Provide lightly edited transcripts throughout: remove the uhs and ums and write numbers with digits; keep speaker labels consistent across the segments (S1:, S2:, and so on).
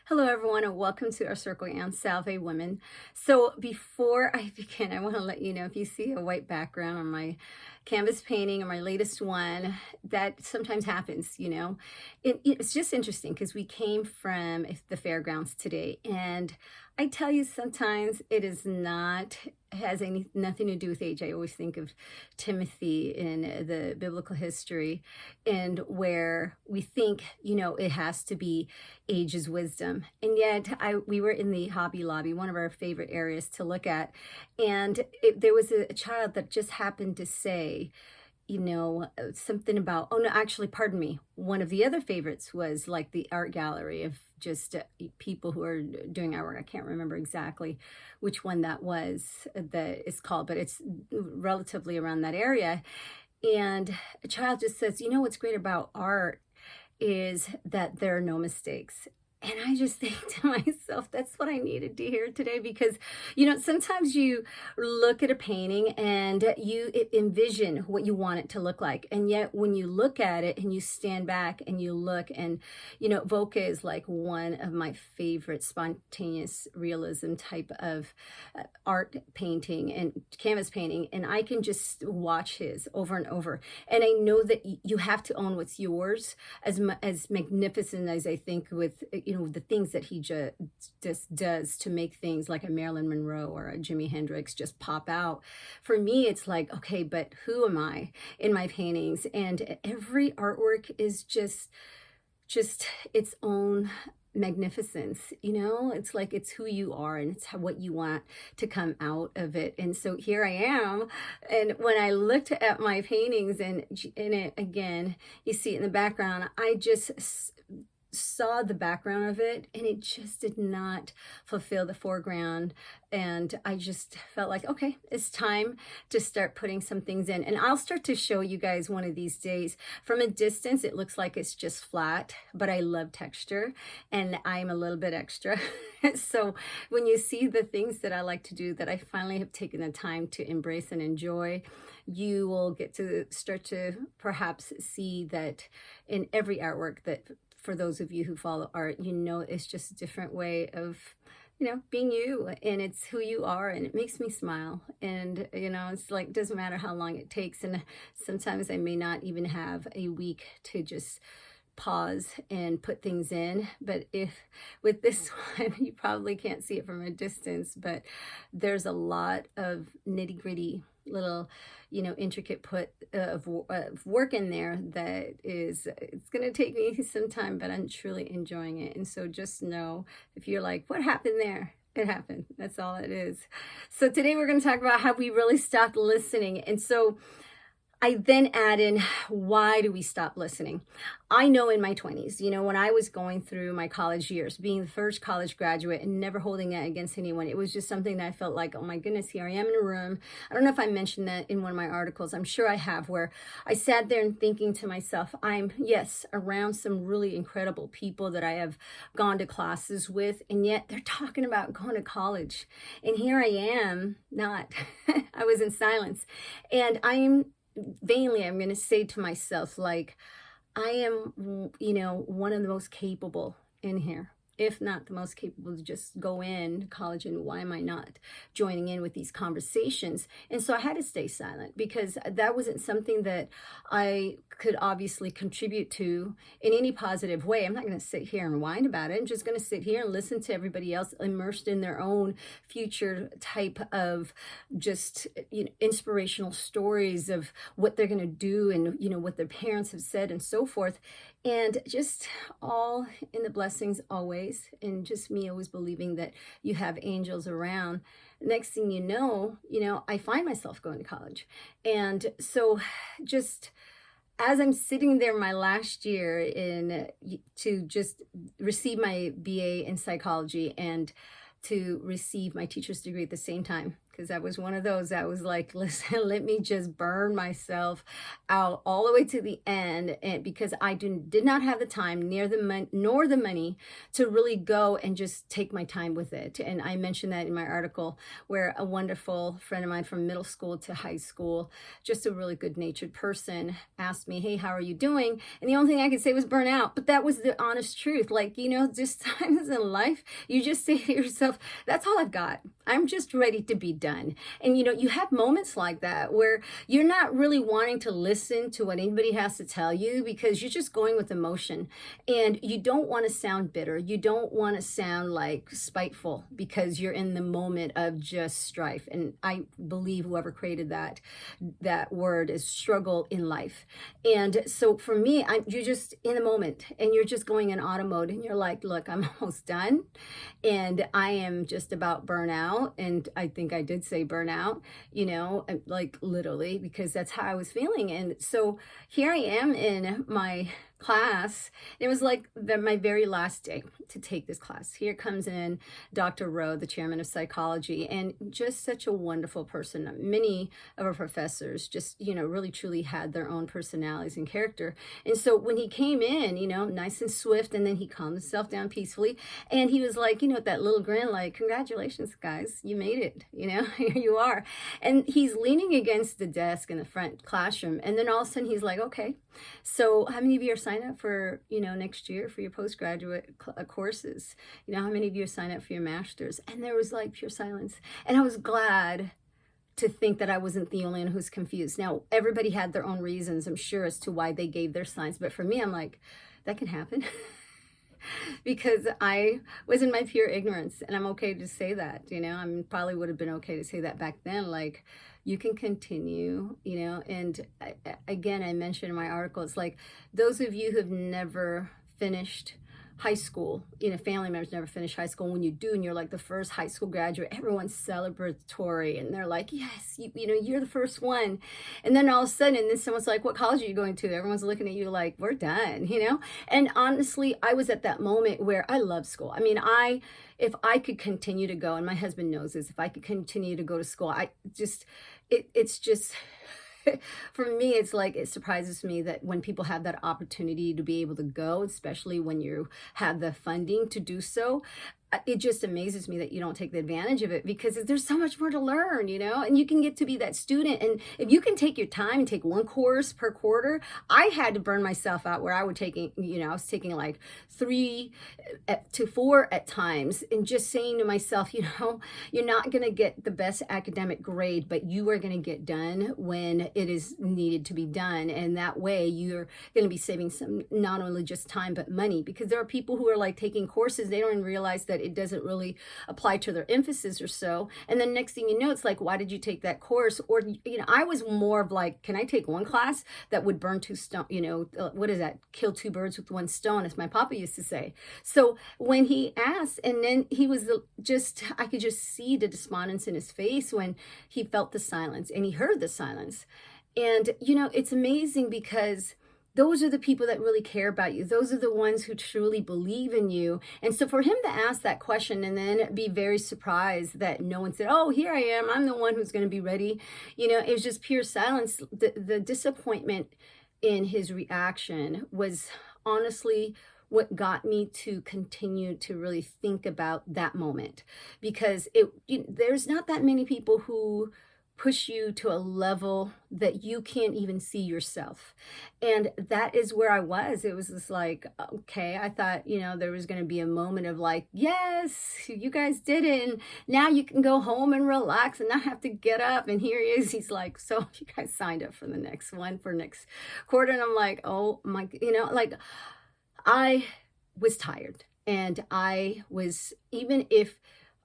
S1: Hello, everyone, and welcome to our Circle and Salve Women. So, before I begin, I want to let you know if you see a white background on my canvas painting or my latest one, that sometimes happens, It's just interesting because we came from the fairgrounds today, and I tell you, sometimes it is not has nothing to do with age. I always think of Timothy in the biblical history, and where we think, it has to be age is wisdom. And yet we were in the Hobby Lobby, one of our favorite areas to look at. And there was a child that just happened to say, something about, oh no, actually, pardon me. One of the other favorites was like the art gallery of just people who are doing artwork. I can't remember exactly which one that was that is called, but it's relatively around that area. And a child just says, what's great about art is that there are no mistakes. And I just think to myself, that's what I needed to hear today because, sometimes you look at a painting and you envision what you want it to look like. And yet when you look at it and you stand back and you look and, Voca is like one of my favorite spontaneous realism type of art painting and canvas painting. And I can just watch his over and over. And I know that you have to own what's yours as magnificent as I think with, the things that he just does to make things like a Marilyn Monroe or a Jimi Hendrix just pop out. For me, it's like, okay, but who am I in my paintings? And every artwork is just its own magnificence. It's like it's who you are and it's what you want to come out of it. And so here I am, and when I looked at my paintings and in it again, you see it in the background, I just saw the background of it and it just did not fulfill the foreground. And I just felt like, okay, it's time to start putting some things in. And I'll start to show you guys one of these days. From a distance, it looks like it's just flat, but I love texture and I'm a little bit extra. So when you see the things that I like to do that I finally have taken the time to embrace and enjoy, you will get to start to perhaps see that in every artwork that for those of you who follow art, it's just a different way of, being you, and it's who you are, and it makes me smile. And, it's like, doesn't matter how long it takes. And sometimes I may not even have a week to just pause and put things in. But if with this one, you probably can't see it from a distance, but there's a lot of nitty gritty little intricate put of work in there that it's going to take me some time, but I'm truly enjoying it. And so just know, if you're like, what happened there? It happened. That's all it is. So today we're going to talk about how we really stopped listening. And so I then add in, why do we stop listening? I know in my 20s, when I was going through my college years, being the first college graduate and never holding that against anyone, it was just something that I felt like, oh my goodness, here I am in a room. I don't know if I mentioned that in one of my articles. I'm sure I have, where I sat there and thinking to myself, I'm, yes, around some really incredible people that I have gone to classes with, and yet they're talking about going to college. And here I am, not. I was in silence. And I'm going to say to myself, like, I am, one of the most capable in here, if not the most capable to just go in college. And why am I not joining in with these conversations? And so I had to stay silent because that wasn't something that I could obviously contribute to in any positive way. I'm not going to sit here and whine about it. I'm just going to sit here and listen to everybody else immersed in their own future type of just inspirational stories of what they're going to do and what their parents have said and so forth. And just all in the blessings always, and just me always believing that you have angels around. Next thing you know, I find myself going to college. And so just as I'm sitting there my last year to just receive my BA in psychology and to receive my teacher's degree at the same time, because I was one of those that was like, listen, let me just burn myself out all the way to the end, and because I did not have the time nor the money to really go and just take my time with it. And I mentioned that in my article, where a wonderful friend of mine from middle school to high school, just a really good natured person, asked me, hey, how are you doing? And the only thing I could say was burnout. But that was the honest truth. Like, just times in life, you just say to yourself, that's all I've got. I'm just ready to be done. And you have moments like that where you're not really wanting to listen to what anybody has to tell you, because you're just going with emotion, and you don't want to sound bitter. You don't want to sound like spiteful, because you're in the moment of just strife. And I believe whoever created that word is struggle in life. And so for me, you're just in the moment, and you're just going in auto mode, and you're like, look, I'm almost done, and I am just about burnout. And I think I did say burnout, like literally, because that's how I was feeling. And so here I am in my class. It was like my very last day to take this class. Here comes in Dr. Rowe, the chairman of psychology, and just such a wonderful person. Many of our professors just, really truly had their own personalities and character. And so when he came in, nice and swift, and then he calmed himself down peacefully, and he was like, with that little grin, like, congratulations, guys, you made it, here you are. And he's leaning against the desk in the front classroom, and then all of a sudden he's like, okay, so how many of you are signed up for, next year for your postgraduate courses? How many of you are signed up for your master's? And there was like pure silence. And I was glad to think that I wasn't the only one who's confused. Now, everybody had their own reasons, I'm sure, as to why they gave their signs. But for me, I'm like, that can happen. Because I was in my pure ignorance, and I'm okay to say that, I probably would have been okay to say that back then, like, you can continue, and again, I mentioned in my article, it's like, those of you who have never finished high school, family members never finish high school. When you do, and you're like the first high school graduate, everyone's celebratory, and they're like, yes, you're the first one. And then all of a sudden, and then someone's like, what college are you going to? Everyone's looking at you like, we're done, And honestly, I was at that moment where I love school. I mean, if I could continue to go, and my husband knows this, if I could continue to go to school, it's just for me, it's like, it surprises me that when people have that opportunity to be able to go, especially when you have the funding to do so, it just amazes me that you don't take the advantage of it, because there's so much more to learn, and you can get to be that student. And if you can take your time and take one course per quarter, I had to burn myself out where I was taking like 3 to 4 at times, and just saying to myself, you're not going to get the best academic grade, but you are going to get done when it is needed to be done. And that way you're going to be saving some, not only just time, but money, because there are people who are like taking courses, they don't even realize that it doesn't really apply to their emphasis or so. And then next thing you know, it's like, why did you take that course? Or, I was more of like, can I take one class that would burn 2 stone, what is that? Kill 2 birds with 1 stone, as my papa used to say. So when he asked, and then he was I could just see the despondence in his face when he felt the silence and he heard the silence. And, it's amazing, because those are the people that really care about you. Those are the ones who truly believe in you. And so for him to ask that question and then be very surprised that no one said, oh, here I am, I'm the one who's going to be ready. It was just pure silence. The disappointment in his reaction was honestly what got me to continue to really think about that moment, because there's not that many people who push you to a level that you can't even see yourself. And that is where I was. It was just like, okay, I thought, there was going to be a moment of like, yes, you guys did it. And now you can go home and relax and not have to get up. And here he is. He's like, so you guys signed up for the next one for next quarter. And I'm like, oh my, I was tired, and I was, even if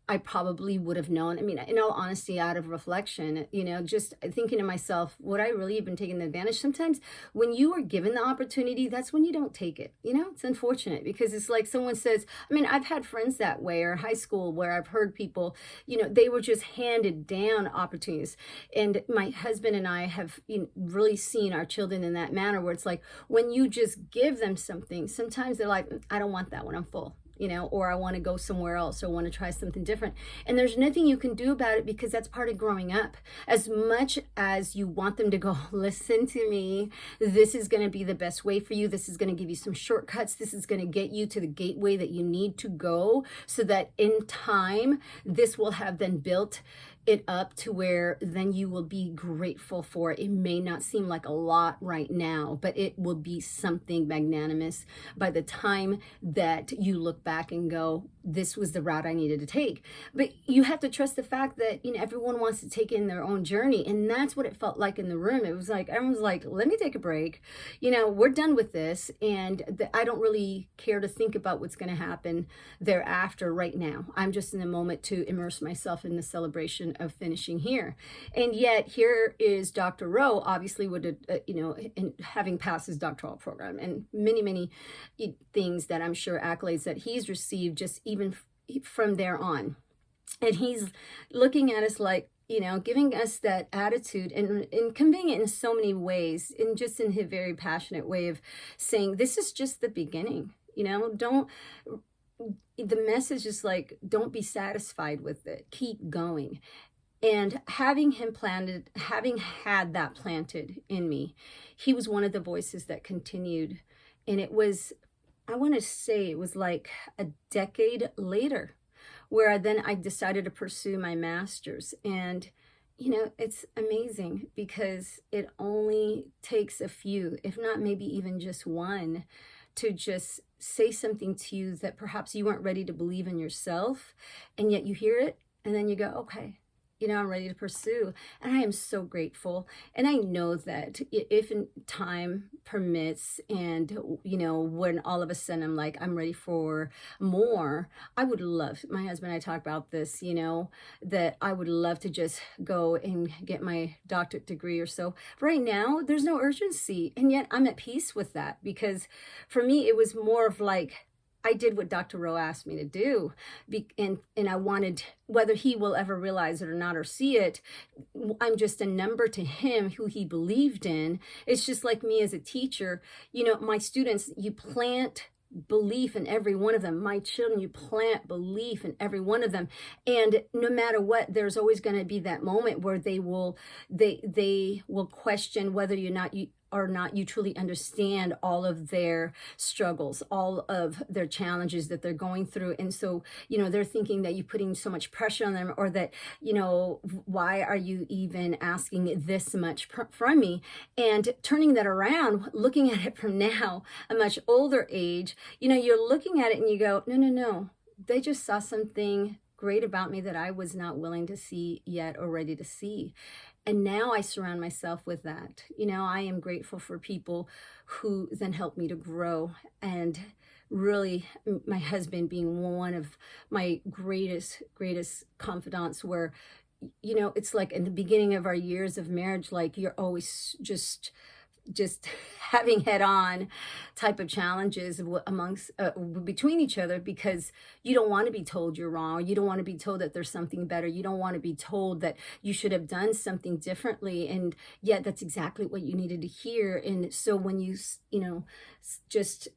S1: I probably would have known. I mean, in all honesty, out of reflection, just thinking to myself, would I really have been taking advantage? Sometimes when you are given the opportunity, that's when you don't take it. It's unfortunate, because it's like someone says, I mean, I've had friends that way, or high school, where I've heard people, they were just handed down opportunities. And my husband and I have really seen our children in that manner, where it's like, when you just give them something, sometimes they're like, I don't want that one, I'm full. or I want to go somewhere else, or want to try something different. And there's nothing you can do about it, because that's part of growing up. As much as you want them to go, listen to me, this is going to be the best way for you. This is going to give you some shortcuts. This is going to get you to the gateway that you need to go, so that in time, this will have then built it up to where then you will be grateful for it. It may not seem like a lot right now, but it will be something magnanimous by the time that you look back and go, this was the route I needed to take. But you have to trust the fact that, everyone wants to take in their own journey. And that's what it felt like in the room. It was like, everyone's like, let me take a break. We're done with this. And I don't really care to think about what's going to happen thereafter right now. I'm just in the moment to immerse myself in the celebration of finishing here. And yet here is Dr. Rowe, obviously with in having passed his doctoral program, and many things that I'm sure accolades that he's received just even from there on. And he's looking at us like, giving us that attitude and conveying it in so many ways, and just in his very passionate way of saying, this is just the beginning. The message is like, don't be satisfied with it. Keep going. And having had that planted in me, he was one of the voices that continued. And it was, I want to say it was like a decade later where I decided to pursue my master's. And, it's amazing, because it only takes a few, if not maybe even just one, to just say something to you that perhaps you weren't ready to believe in yourself. And yet you hear it and then you go, okay, I'm ready to pursue. And I am so grateful. And I know that if in time permits, and, when all of a sudden I'm like, I'm ready for more, I would love, my husband and I talk about this, that I would love to just go and get my doctorate degree or so. Right now, there's no urgency. And yet I'm at peace with that, because for me, it was more of like, I did what Dr. Rowe asked me to do, and I wanted, whether he will ever realize it or not or see it, I'm just a number to him who he believed in. It's just like me as a teacher, my students, you plant belief in every one of them. My children, you plant belief in every one of them. And no matter what, there's always going to be that moment where they will question whether or not you truly understand all of their struggles, all of their challenges that they're going through. And so, they're thinking that you're putting so much pressure on them, or that, why are you even asking this much from me? And turning that around, looking at it from now, a much older age, you're looking at it and you go, no. They just saw something great about me that I was not willing to see yet or ready to see. And now I surround myself with that. I am grateful for people who then help me to grow. And really, my husband being one of my greatest confidants, where, it's like in the beginning of our years of marriage, like you're always just having head-on type of challenges amongst between each other, because you don't want to be told you're wrong. You don't want to be told that there's something better. You don't want to be told that you should have done something differently, and yet that's exactly what you needed to hear. And so when you just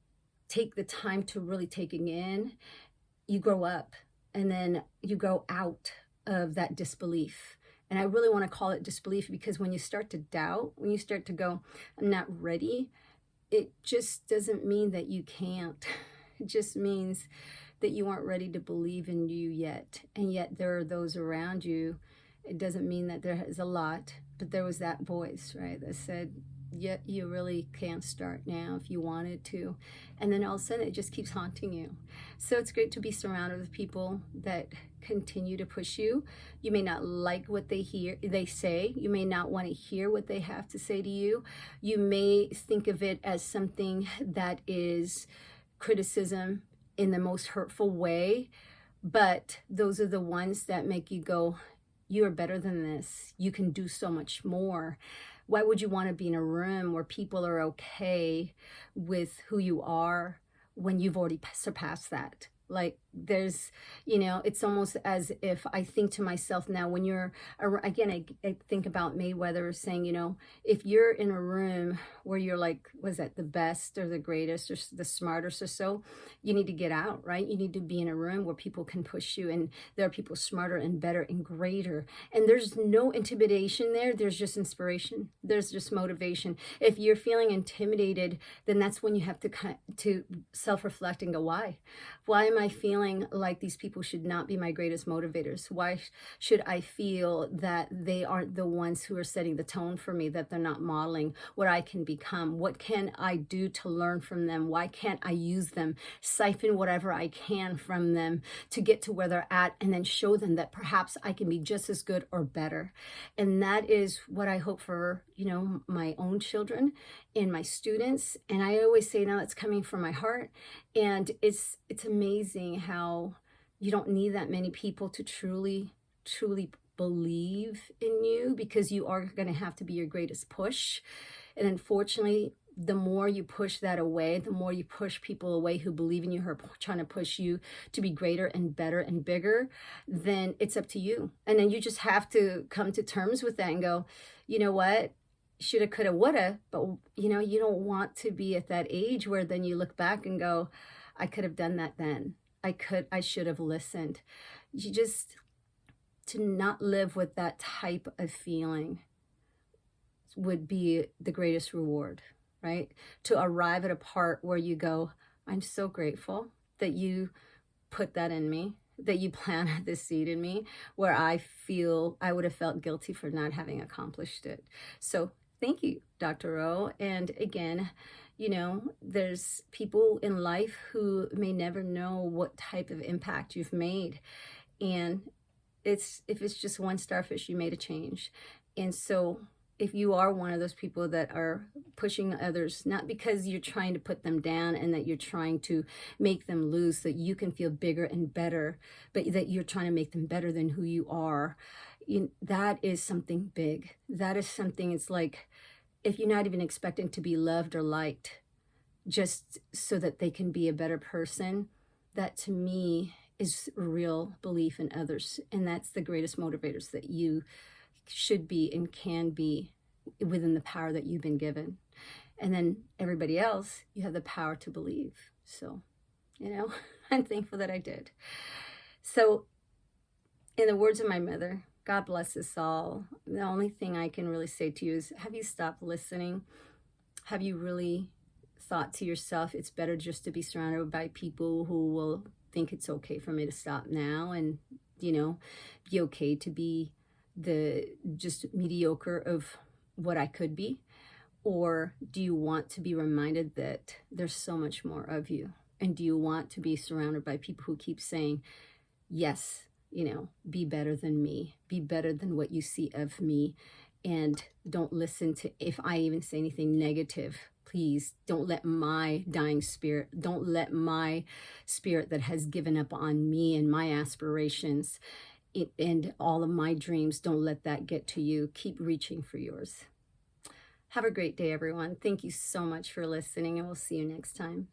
S1: take the time to really take it in, you grow up, and then you grow out of that disbelief. And I really want to call it disbelief, because when you start to doubt, when you start to go, I'm not ready, it just doesn't mean that you can't. It just means that you aren't ready to believe in you yet. And yet there are those around you. It doesn't mean that there is a lot, but there was that voice, right, that said, yet you really can't start now if you wanted to. And then all of a sudden it just keeps haunting you. So it's great to be surrounded with people that continue to push you. You may not like what they say. You may not want to hear what they have to say to you. You may think of it as something that is criticism in the most hurtful way, but those are the ones that make you go, you are better than this. You can do so much more. Why would you want to be in a room where people are okay with who you are when you've already surpassed that? Like, there's, it's almost as if I think to myself now, when again, I think about Mayweather saying, if you're in a room where you're like, was that the best or the greatest or the smartest or so, you need to get out, right? You need to be in a room where people can push you, and there are people smarter and better and greater. And there's no intimidation there. There's just inspiration. There's just motivation. If you're feeling intimidated, then that's when you have to self-reflect and go, why? Why am I feeling like these people should not be my greatest motivators? Why should I feel that they aren't the ones who are setting the tone for me, that they're not modeling what I can become? What can I do to learn from them? Why can't I use them, siphon whatever I can from them to get to where they're at, and then show them that perhaps I can be just as good or better? And that is what I hope for, my own children and my students. And I always say, now it's coming from my heart. And it's amazing how you don't need that many people to truly believe in you, because you are going to have to be your greatest push. And unfortunately, the more you push that away, the more you push people away who believe in you, who are trying to push you to be greater and better and bigger, then it's up to you. And then you just have to come to terms with that and go, you know what? Shoulda, coulda, woulda. But, you don't want to be at that age where then you look back and go, I could have done that then. I should have listened. To not live with that type of feeling would be the greatest reward, right? To arrive at a part where you go, I'm so grateful that you put that in me, that you planted this seed in me, where I feel I would have felt guilty for not having accomplished it. So thank you, Dr. O. And again, there's people in life who may never know what type of impact you've made. And if it's just one starfish, you made a change. And so if you are one of those people that are pushing others, not because you're trying to put them down and that you're trying to make them lose so that you can feel bigger and better, but that you're trying to make them better than who you are, that is something big. That is something, it's like, if you're not even expecting to be loved or liked just so that they can be a better person, that to me is real belief in others. And that's the greatest motivators that you should be and can be within the power that you've been given. And then everybody else, you have the power to believe. So, I'm thankful that I did. So, in the words of my mother, God bless us all. The only thing I can really say to you is, have you stopped listening? Have you really thought to yourself, it's better just to be surrounded by people who will think it's okay for me to stop now and, be okay to be the just mediocre of what I could be? Or do you want to be reminded that there's so much more of you? And do you want to be surrounded by people who keep saying, yes, be better than me, be better than what you see of me, and don't listen to, if I even say anything negative, please don't let my dying spirit, don't let my spirit that has given up on me and my aspirations and all of my dreams, don't let that get to you. Keep reaching for yours. Have a great day, everyone. Thank you so much for listening, and we'll see you next time.